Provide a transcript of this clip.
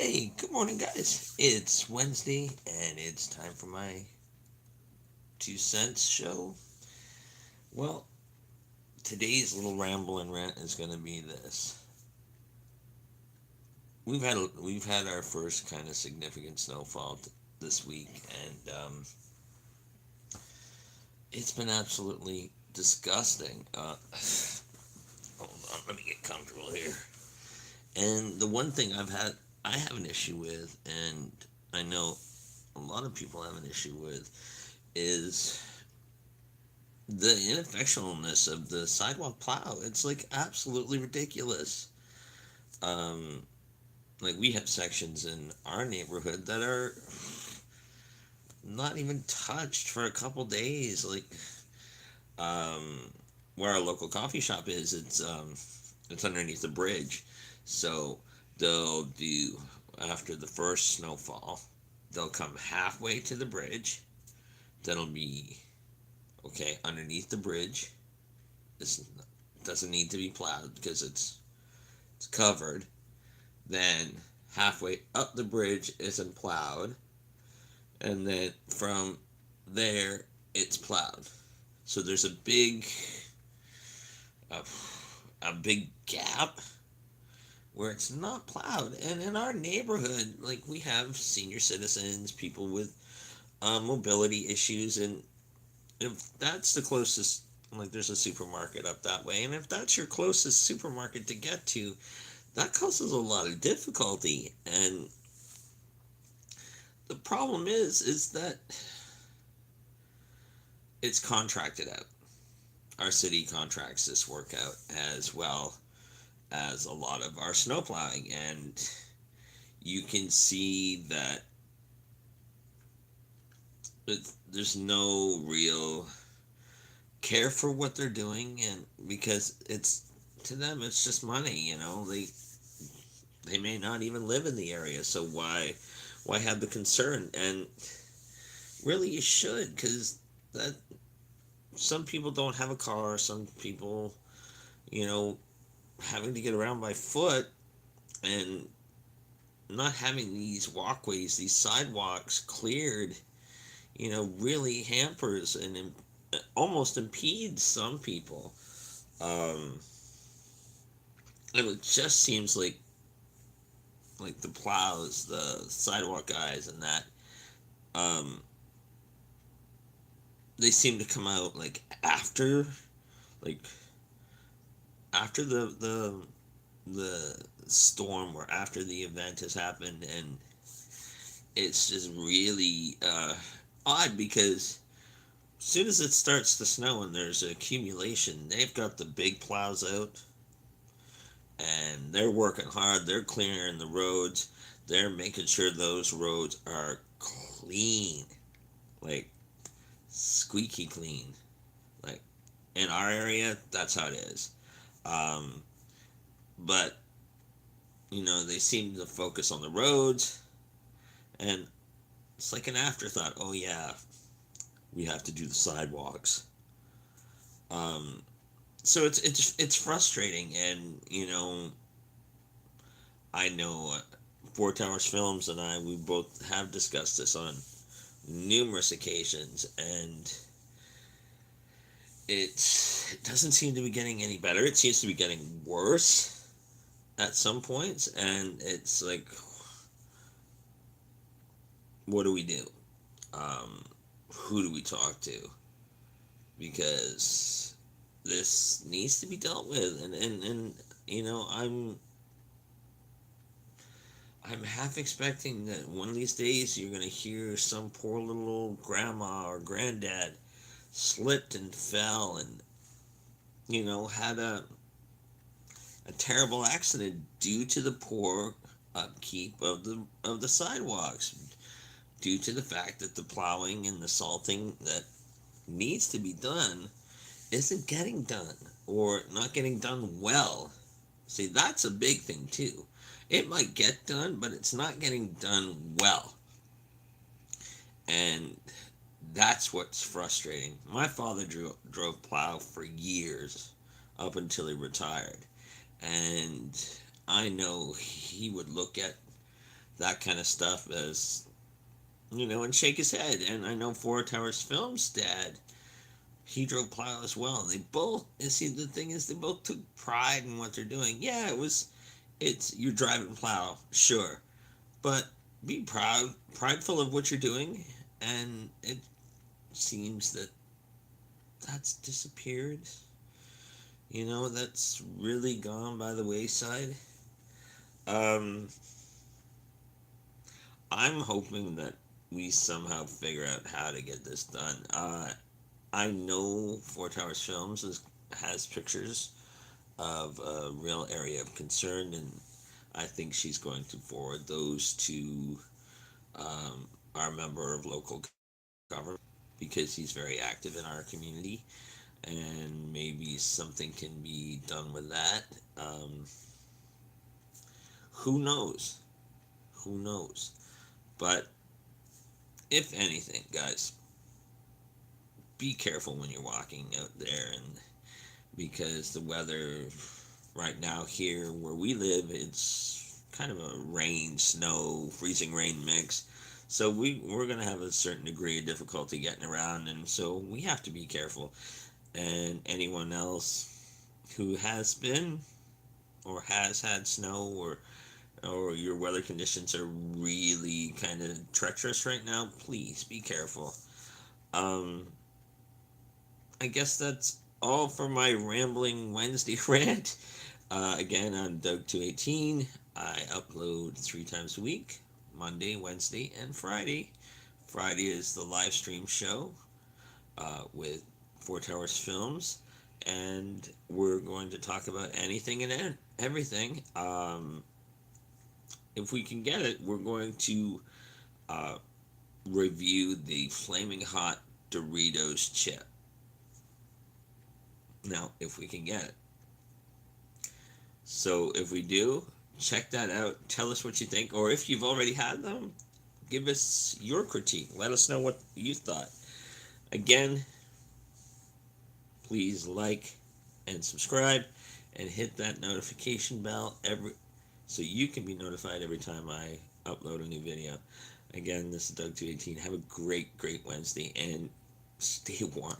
Hey, good morning, guys. It's Wednesday, and it's time for my 2 cents show. Well, today's little ramble and rant is going to be this. We've had our first kind of significant snowfall this week, and it's been absolutely disgusting. Hold on, let me get comfortable here. And the one thing I have an issue with, and I know a lot of people have an issue with, is the ineffectualness of the sidewalk plow. It's like absolutely ridiculous. Um, like we have sections in our neighborhood that are not even touched for a couple days. Like um, where our local coffee shop is, it's underneath the bridge, so they'll do after the first snowfall. They'll come halfway to the bridge. That'll be okay underneath the bridge. This doesn't need to be plowed because it's covered. Then halfway up the bridge isn't plowed, and then from there it's plowed. So there's a, a big gap where it's not plowed. And in our neighborhood, like we have senior citizens, people with mobility issues, and if that's the closest, like there's a supermarket up that way, and if that's your closest supermarket to get to, that causes a lot of difficulty. And the problem is that it's contracted out. Our city contracts this work out as well as a lot of our snow plowing, and you can see that there's no real care for what they're doing, and because it's to them it's just money. They may not even live in the area, so why have the concern? And really you should, because that some people don't have a car, some people, you know having to get around by foot, and not having these walkways, these sidewalks cleared, really hampers and almost impedes some people. um and it just seems like the plows, the sidewalk guys, and that um they seem to come out like after the storm, or after the event has happened, and it's just really odd because as soon as it starts to snow and there's accumulation, they've got the big plows out, and they're working hard. They're clearing the roads. They're making sure those roads are clean, like squeaky clean. Like in our area, that's how it is. Um, but they seem to focus on the roads, and it's like an afterthought. Oh yeah, we have to do the sidewalks. Um, so it's frustrating, and I know Four Towers Films and I, we both have discussed this on numerous occasions, and it doesn't seem to be getting any better. It seems to be getting worse at some points, and it's like, what do we do? Um, who do we talk to? Because this needs to be dealt with, and I'm half expecting that one of these days you're gonna hear some poor little grandma or granddad slipped and fell, and had a terrible accident due to the poor upkeep of the sidewalks, due to the fact that the plowing and the salting that needs to be done isn't getting done, or not getting done well. See, that's a big thing too. It might get done, but it's not getting done well. And that's what's frustrating. My father drove plow for years up until he retired. And I know he would look at that kind of stuff as, and shake his head. And I know Four Towers Films dad, he drove plow as well. They both, and see, the thing is, they both took pride in what they're doing. Yeah, it's, you're driving plow, sure, but be prideful of what you're doing. And it seems that that's disappeared. That's really gone by the wayside. Um, I'm hoping that we somehow figure out how to get this done. I know Four Towers Films has pictures of a real area of concern, and I think she's going to forward those to our member of local government because he's very active in our community, and maybe something can be done with that. Um, who knows? Who knows? But if anything, guys, be careful when you're walking out there, and because the weather right now here where we live, it's kind of a rain, snow, freezing rain mix. So we're gonna have a certain degree of difficulty getting around, and so we have to be careful. And anyone else who has been or has had snow, or your weather conditions are really kind of treacherous right now, please be careful. Um, I guess that's all for my rambling Wednesday rant. Again, I'm Doug218. I upload 3 times a week: Monday, Wednesday, and Friday. Friday is the live stream show with Four Towers Films, and we're going to talk about anything and everything. If we can get it, we're going to uh, review the Flaming Hot Doritos chip. Now, if we can get it. So if we do, check that out. Tell us what you think, or if you've already had them, give us your critique. Let us know what you thought. Again, please like and subscribe and hit that notification bell so you can be notified every time I upload a new video. Again, this is Doug218. Have a great Wednesday, and stay warm.